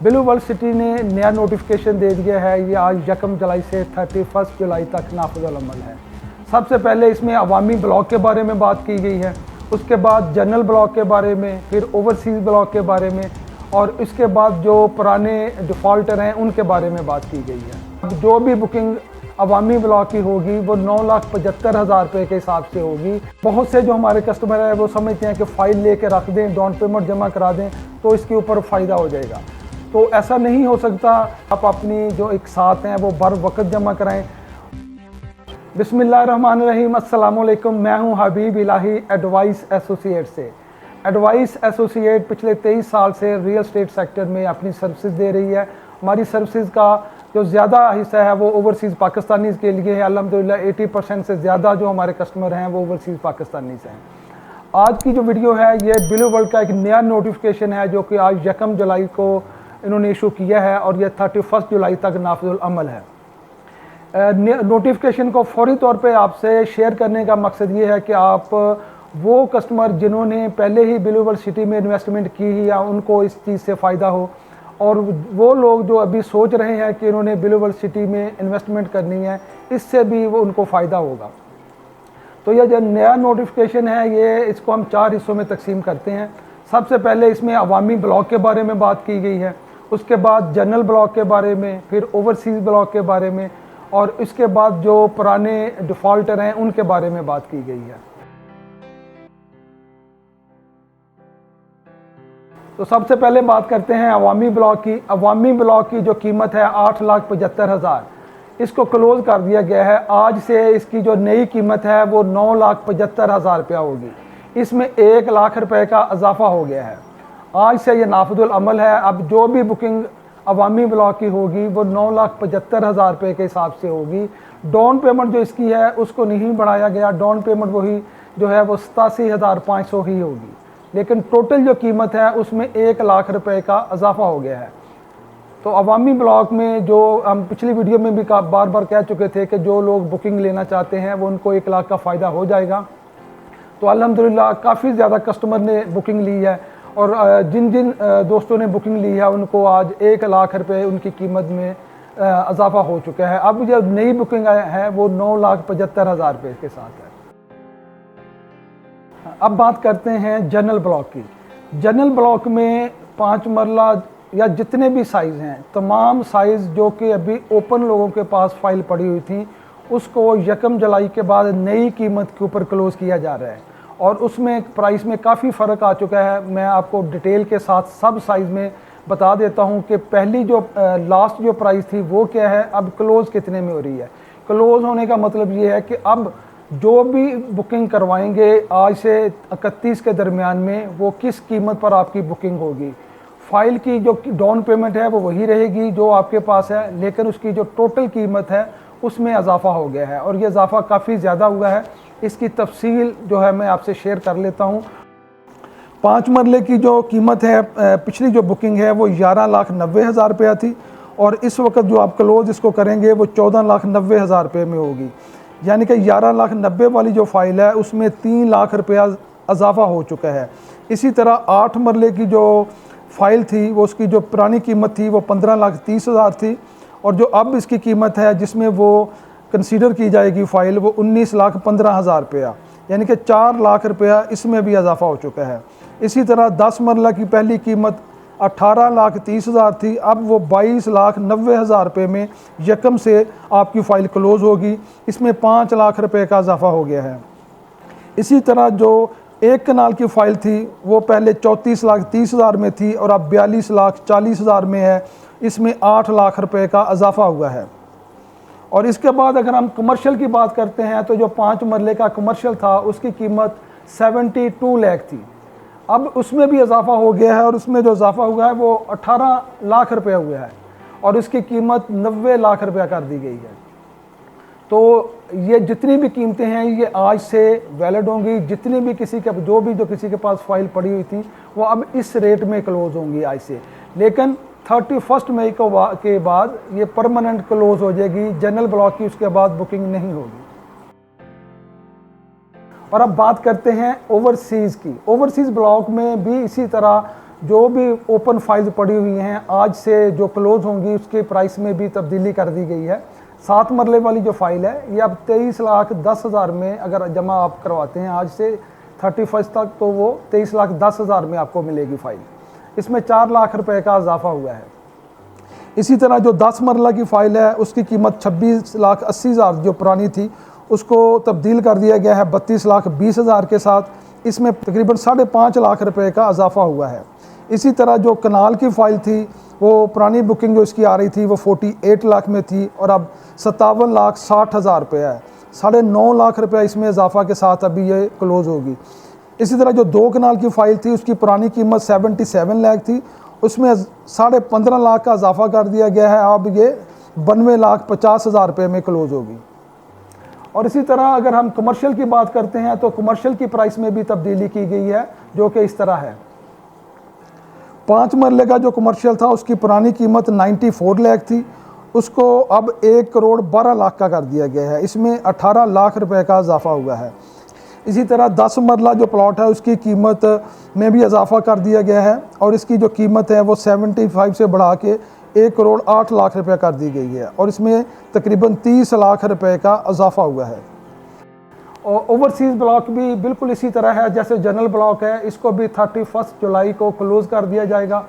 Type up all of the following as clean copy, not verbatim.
Blue world city ने नया notification दे दिया है। ये आज 1 जुलाई से 31 जुलाई तक नाफिजुल अमल है। सबसे पहले इसमें अवामी ब्लॉक के बारे में बात की गई है, उसके बाद जनरल ब्लॉक के बारे में, फिर ओवरसीज़ ब्लॉक के बारे में, और इसके बाद जो पुराने डिफ़ॉल्टर हैं उनके बारे में बात की गई है। अब जो भी बुकिंग अवामी ब्लॉक की होगी वो 9,75,000 रुपये के हिसाब से होगी। बहुत से जो हमारे कस्टमर हैं वो समझते हैं कि फ़ाइल लेके रख दें, डाउन पेमेंट जमा करा दें तो इसके ऊपर फ़ायदा हो जाएगा। तो ऐसा नहीं हो सकता। आप अपनी जो एक साथ हैं वो बर वक्त जमा कराएं। बिस्मिल्लाहिर्रहमानिर्रहीम, अस्सलाम वालेकुम। मैं हूं हबीब इलाही एडवाइस एसोसिएट से। एडवाइस एसोसिएट पिछले 23 साल से रियल एस्टेट सेक्टर में अपनी सर्विसेज दे रही है। हमारी सर्विसेज का जो ज़्यादा हिस्सा है वो ओवरसीज़ पाकिस्तानीज़ के लिए है। अल्हम्दुलिल्लाह 80% से ज़्यादा जो हमारे कस्टमर हैं वो ओवरसीज़ पाकिस्तानीज़ हैं। आज की जो वीडियो है ये ब्लू वर्ल्ड का एक नया नोटिफिकेशन है जो कि आज 1 जुलाई को इन्होंने इशू किया है और यह 31 जुलाई तक नाफिजुल अमल है। नोटिफिकेशन को फौरी तौर पे आपसे शेयर करने का मकसद ये है कि आप वो कस्टमर जिन्होंने पहले ही ब्लू वर्ल्ड सिटी में इन्वेस्टमेंट की है या उनको इस चीज़ से फ़ायदा हो, और वो लोग जो अभी सोच रहे हैं कि इन्होंने ब्लू वर्ल्ड सिटी में इन्वेस्टमेंट करनी है, इससे भी वो उनको फ़ायदा होगा। तो यह जो नया नोटिफिकेशन है ये इसको हम 4 हिस्सों में तकसीम करते हैं। सबसे पहले इसमें अवामी ब्लॉक के बारे में बात की गई है, उसके बाद जनरल ब्लॉक के बारे में, फिर ओवरसीज़ ब्लॉक के बारे में, और इसके बाद जो पुराने डिफ़ॉल्टर हैं उनके बारे में बात की गई है। तो सबसे पहले बात करते हैं अवामी ब्लॉक की। अवामी ब्लॉक की जो कीमत है 8,75,000, इसको क्लोज़ कर दिया गया है। आज से इसकी जो नई कीमत है वो 9,75,000 रुपया होगी। इसमें 1 लाख रुपए का इजाफा हो गया है। आज से ये नाफिजुल अमल है। अब जो भी बुकिंग अवामी ब्लॉक की होगी वो 9,75,000 रुपये के हिसाब से होगी। डाउन पेमेंट जो इसकी है उसको नहीं बढ़ाया गया। डाउन पेमेंट वही जो है वो 87,500 ही होगी, लेकिन टोटल जो कीमत है उसमें 1 लाख रुपए का इजाफा हो गया है। तो अवामी ब्लॉक में जो हम पिछली वीडियो में भी बार बार कह चुके थे कि जो लोग बुकिंग लेना चाहते हैं वो उनको 1 लाख का फ़ायदा हो जाएगा। तो अल्हम्दुलिल्लाह काफ़ी ज़्यादा कस्टमर ने बुकिंग ली है, और जिन जिन दोस्तों ने बुकिंग ली है उनको आज 1 लाख रुपए उनकी कीमत में इजाफा हो चुका है। अब जो नई बुकिंग है वो 9,75,000 रुपये के साथ है। अब बात करते हैं जनरल ब्लॉक की। जनरल ब्लॉक में 5 मरला या जितने भी साइज़ हैं, तमाम साइज़ जो कि अभी ओपन लोगों के पास फाइल पड़ी हुई थी उसको 1 जुलाई के बाद नई कीमत के ऊपर क्लोज़ किया जा रहा है, और उसमें प्राइस में काफ़ी फ़र्क आ चुका है। मैं आपको डिटेल के साथ सब साइज़ में बता देता हूं कि पहली जो लास्ट जो प्राइस थी वो क्या है, अब क्लोज़ कितने में हो रही है। क्लोज़ होने का मतलब ये है कि अब जो भी बुकिंग करवाएंगे आज से 31 के दरमियान में वो किस कीमत पर आपकी बुकिंग होगी। फ़ाइल की जो डाउन पेमेंट है वो वही रहेगी जो आपके पास है, लेकिन उसकी जो टोटल कीमत है उसमें इजाफा हो गया है, और ये इजाफा काफ़ी ज़्यादा हुआ है। इसकी तफसील जो है मैं आपसे शेयर कर लेता हूँ। 5 मरले की जो कीमत है, पिछली जो बुकिंग है वो 11,90,000 रुपया थी, और इस वक्त जो आप क्लोज़ इसको करेंगे वो 14,90,000 रुपये में होगी। यानी कि 11,90,000 वाली जो फ़ाइल है उसमें 3 लाख रुपया इजाफा हो चुका है। इसी तरह 8 मरले की जो फ़ाइल थी वो उसकी जो पुरानी कीमत थी वो 15,30,000 थी, और जो अब इसकी कीमत है जिसमें वो कंसीडर की जाएगी फ़ाइल वो 19,15,000 रुपया, यानी कि 4 लाख रुपया इसमें भी इजाफा हो चुका है। इसी तरह 10 मरला की पहली कीमत 18,30,000 थी, अब वो 22,90,000 रुपये में 1 से आपकी फ़ाइल क्लोज़ होगी। इसमें 5 लाख रुपये का इजाफा हो गया है। इसी तरह जो 1 कनाल की फ़ाइल थी वो पहले 34,30,000 में थी और अब 42,40,000 में है। इसमें 8 लाख रुपये का इजाफा हुआ है। और इसके बाद अगर हम कमर्शियल की बात करते हैं तो जो 5 मरले का कमर्शियल था उसकी कीमत 72 लाख थी, अब उसमें भी इजाफा हो गया है, और उसमें जो इजाफा हुआ है वो 18 लाख रुपया हुआ है, और इसकी कीमत 90 लाख रुपया कर दी गई है। तो ये जितनी भी कीमतें हैं ये आज से वैलिड होंगी। जितनी भी किसी के पास फाइल पड़ी हुई थी वो अब इस रेट में क्लोज़ होंगी आज से, लेकिन 31 मई के बाद ये परमानेंट क्लोज़ हो जाएगी जनरल ब्लॉक की। उसके बाद बुकिंग नहीं होगी। और अब बात करते हैं ओवरसीज़ की। ओवरसीज़ ब्लॉक में भी इसी तरह जो भी ओपन फाइल्स पड़ी हुई हैं आज से जो क्लोज होंगी उसके प्राइस में भी तब्दीली कर दी गई है। 7 मरले वाली जो फाइल है ये अब 23,10,000 में अगर जमा आप करवाते हैं आज से 31 तक, तो वो 23,10,000 में आपको मिलेगी फ़ाइल। इसमें 4 लाख रुपए का इजाफा हुआ है। इसी तरह जो 10 मरला की फ़ाइल है उसकी कीमत 26,80,000 जो पुरानी थी उसको तब्दील कर दिया गया है 32,20,000 के साथ। इसमें तकरीबन 5.5 लाख रुपए का इजाफा हुआ है। इसी तरह जो कनाल की फ़ाइल थी वो पुरानी बुकिंग जो इसकी आ रही थी वो 48 लाख में थी और अब 57,60,000 रुपये है। 9.5 लाख रुपये इसमें इजाफा के साथ अभी ये क्लोज़ होगी। इसी तरह जो 2 कनाल की फ़ाइल थी उसकी पुरानी कीमत 77 लाख थी, उसमें 15.5 लाख का इजाफा कर दिया गया है। अब ये 92,50,000 रुपये में क्लोज़ होगी। और इसी तरह अगर हम कमर्शियल की बात करते हैं तो कमर्शियल की प्राइस में भी तब्दीली की गई है जो कि इस तरह है। 5 मरले का जो कमर्शियल था उसकी पुरानी कीमत 94 लाख थी, उसको अब 1,12,00,000 का कर दिया गया है। इसमें 18 लाख रुपए का इजाफा हुआ है। इसी तरह 10 मरला जो प्लॉट है उसकी कीमत में भी इजाफा कर दिया गया है और इसकी जो कीमत है वो 75 से बढ़ा के 1,08,00,000 रुपये कर दी गई है और इसमें तकरीबन 30 लाख रुपए का इजाफा हुआ है। और ओवरसीज़ ब्लॉक भी बिल्कुल इसी तरह है जैसे जनरल ब्लॉक है, इसको भी 31 जुलाई को क्लोज़ कर दिया जाएगा,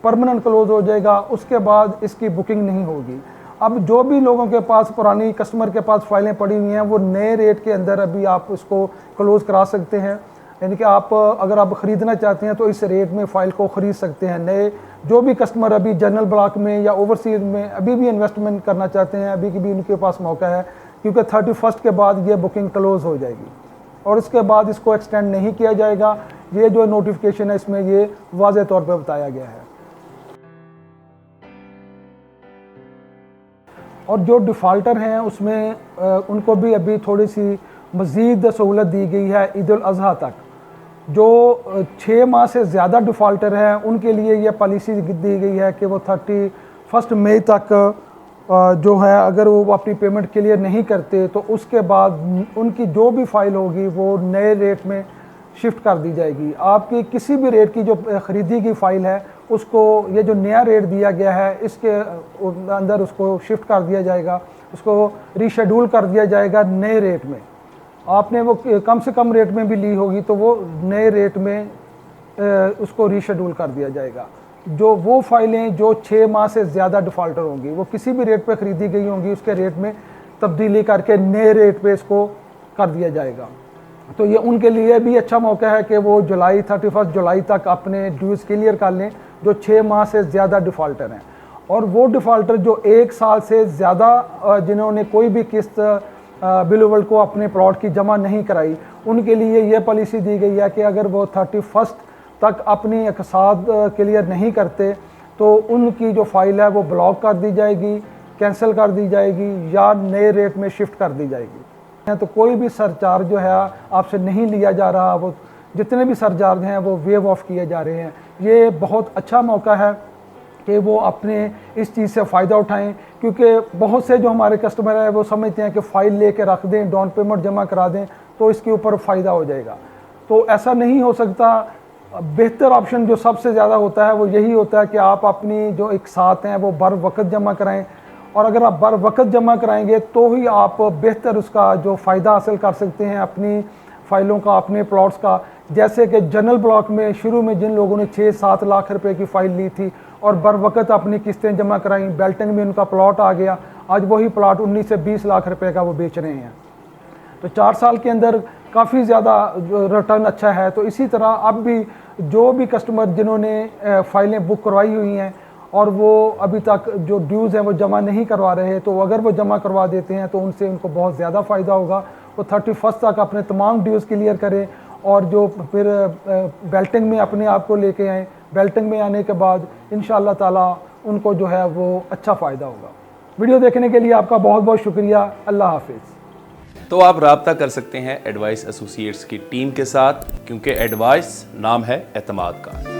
परमानेंट क्लोज़ हो जाएगा। उसके बाद इसकी बुकिंग नहीं होगी। अब जो भी लोगों के पास पुरानी कस्टमर के पास फाइलें पड़ी हुई हैं वो नए रेट के अंदर अभी आप उसको क्लोज़ करा सकते हैं। यानी कि आप अगर आप ख़रीदना चाहते हैं तो इस रेट में फ़ाइल को ख़रीद सकते हैं। नए जो भी कस्टमर अभी जनरल ब्लॉक में या ओवरसीज़ में अभी भी इन्वेस्टमेंट करना चाहते हैं, अभी भी उनके पास मौका है, क्योंकि 31 के बाद ये बुकिंग क्लोज़ हो जाएगी और इसके बाद इसको एक्सटेंड नहीं किया जाएगा। ये जो नोटिफिकेशन है इसमें ये वाज़ेह तौर पर बताया गया है। और जो डिफ़ाल्टर हैं उसमें उनको भी अभी थोड़ी सी मज़ीद सहूलत दी गई है ईद उल अज़हा तक। जो 6 माह से ज़्यादा डिफ़ाल्टर हैं उनके लिए यह पॉलिसी दी गई है कि वो 31 मई तक जो है अगर वो अपनी पेमेंट क्लियर नहीं करते तो उसके बाद उनकी जो भी फ़ाइल होगी वो नए रेट में शिफ्ट कर दी जाएगी। आपकी किसी भी रेट की जो ख़रीदी की फ़ाइल है उसको ये जो नया रेट दिया गया है इसके अंदर उसको शिफ्ट कर दिया जाएगा, उसको रीशेड्यूल कर दिया जाएगा नए रेट में। आपने वो कम से कम रेट में भी ली होगी तो वो नए रेट में उसको रीशेड्यूल कर दिया जाएगा। जो वो फाइलें जो 6 माह से ज़्यादा डिफ़ाल्टर होंगी वो किसी भी रेट पे ख़रीदी गई होंगी उसके रेट में तब्दीली करके नए रेट पे इसको कर दिया जाएगा। तो ये उनके लिए भी अच्छा मौका है कि वो 31 जुलाई तक अपने ड्यूज़ क्लियर कर लें जो 6 माह से ज़्यादा डिफ़ाल्टर हैं। और वो डिफ़ाल्टर जो 1 साल से ज़्यादा जिन्होंने कोई भी किस्त बिलवल को अपने प्लॉट की जमा नहीं कराई उनके लिए ये पॉलिसी दी गई है कि अगर वो 31 तक अपनी अकसाद क्लियर नहीं करते तो उनकी जो फ़ाइल है वो ब्लॉक कर दी जाएगी, कैंसिल कर दी जाएगी या नए रेट में शिफ्ट कर दी जाएगी। तो कोई भी सरचार्ज जो है आपसे नहीं लिया जा रहा, वो जितने भी सरचार्ज हैं वो वेव ऑफ किए जा रहे हैं। ये बहुत अच्छा मौका है कि वो अपने इस चीज़ से फ़ायदा उठाएं, क्योंकि बहुत से जो हमारे कस्टमर हैं वो समझते हैं कि फ़ाइल लेके रख दें, डाउन पेमेंट जमा करा दें तो इसके ऊपर फ़ायदा हो जाएगा। तो ऐसा नहीं हो सकता। बेहतर ऑप्शन जो सबसे ज़्यादा होता है वो यही होता है कि आप अपनी जो एक साथ हैं वो बर वक्त जमा कराएं, और अगर आप बर वक्त जमा कराएंगे तो ही आप बेहतर उसका जो फ़ायदा हासिल कर सकते हैं अपनी फ़ाइलों का, अपने प्लॉट्स का। जैसे कि जनरल ब्लॉक में शुरू में जिन लोगों ने 6-7 लाख रुपए की फ़ाइल ली थी और बर वक्त अपनी किस्तें जमा कराई, बेल्टिंग में उनका प्लॉट आ गया, आज वही प्लॉट 19 से 20 लाख रुपए का वो बेच रहे हैं। तो 4 साल के अंदर काफ़ी ज़्यादा रिटर्न अच्छा है। तो इसी तरह अब भी जो भी कस्टमर जिन्होंने फ़ाइलें बुक करवाई हुई हैं और वो अभी तक जो ड्यूज़ हैं वो जमा नहीं करवा रहे, तो अगर वो जमा करवा देते हैं तो उनसे उनको बहुत ज़्यादा फ़ायदा होगा। वो 31 तक अपने तमाम ड्यूज़ क्लियर करें और जो फिर बेल्टिंग में अपने आप को लेके आएँ। बेल्टिंग में आने के बाद इंशाअल्लाह ताला उनको जो है वो अच्छा फ़ायदा होगा। वीडियो देखने के लिए आपका बहुत बहुत शुक्रिया। अल्लाह हाफिज़। तो आप राब्ता कर सकते हैं एडवाइस एसोसिएट्स की टीम के साथ, क्योंकि एडवाइस नाम है एतमाद का।